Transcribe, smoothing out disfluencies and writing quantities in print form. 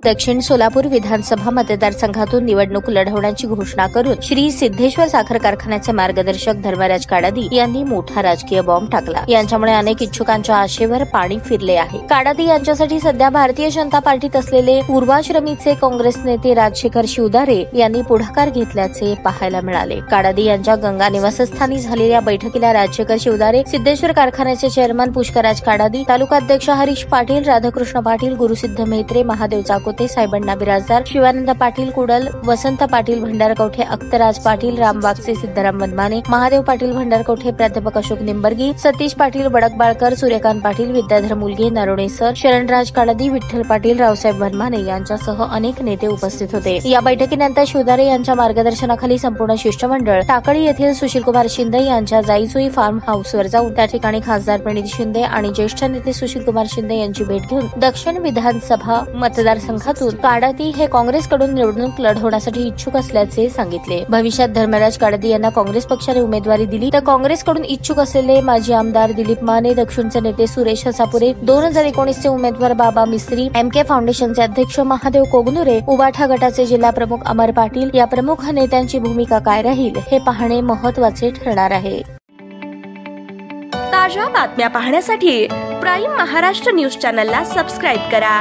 दक्षिण सोलापूर विधानसभा मतदारसंघातून निवडणूक लढवण्याची घोषणा करून श्री सिद्धेश्वर साखर कारखान्याचे मार्गदर्शक धर्मराज काडादी यांनी मोठा राजकीय बॉम्ब टाकला। यांच्यामुळे अनेक इच्छुकांच्या आशेवर पाणी फिरले आहे। काडादी यांच्यासाठी सध्या भारतीय जनता पार्टीत असलेले पूर्वाश्रमीचे काँग्रेस नेते राजशेखर शिवदारे यांनी पुढाकार घेतल्याचे पाहायला मिळाले। काडादी यांच्या गंगा निवासस्थानी झालेल्या बैठकीला राजशेखर शिवदारे, सिद्धेश्वर कारखान्याचे चेअरमन पुष्कराज काडादी, तालुकाध्यक्ष हरीश पाटील, राधाकृष्ण पाटील, गुरुसिद्ध मेत्रे, महादेव चाकोते, साहेबण्णा बिराजदार, शिवानंद पाटील कुडल, वसंत पाटील भंडारकवठे, अख्तराज पाटील, राम वागसे, सिद्धराम वनमाने, महादेव पाटील भंडारकवठे, प्राध्यापक अशोक निंबर्गी, सतीश पाटील बडकबाळकर, सूर्यकांत पाटील, विद्याधर मुलगे, नरोणे सर, शरणराज काडादी, विठ्ठल पाटील, रावसाहेब वनमाने यांच्यासह अनेक नेते उपस्थित होते। या बैठकीनंतर शिवदारे यांच्या मार्गदर्शनाखाली संपूर्ण शिष्टमंडळ टाकळी येथील सुशीलकुमार शिंदे यांच्या जाईजुई फार्म हाऊसवर जाऊन त्या ठिकाणी खासदार प्रणित शिंदे आणि ज्येष्ठ नेते सुशीलकुमार शिंदे यांची भेट घेऊन दक्षिण विधानसभा मतदारसंघातून काडादी हे काँग्रेसकडून निवडणूक लढवण्यासाठी इच्छुक असल्याचे सांगितले। भविष्यात धर्मराज काडादी यांना काँग्रेस पक्षाने उमेदवारी दिली तर काँग्रेसकडून इच्छुक असलेले माजी आमदार दिलीप माने, दक्षिणचे नेते सुरेश हसापुरे, 2019 चे उमेदवार बाबा मिस्त्री, MK फाउंडेशनचे अध्यक्ष महादेव कोगनुरे, उबाठा गटाचे जिल्हा प्रमुख अमर पाटील या प्रमुख नेत्यांची भूमिका काय राहील हे पाहणे महत्त्वाचे ठरणार आहे। ताज्या बातम्या पाहण्यासाठी प्राईम महाराष्ट्र न्यूज चॅनलला सबस्क्राईब करा।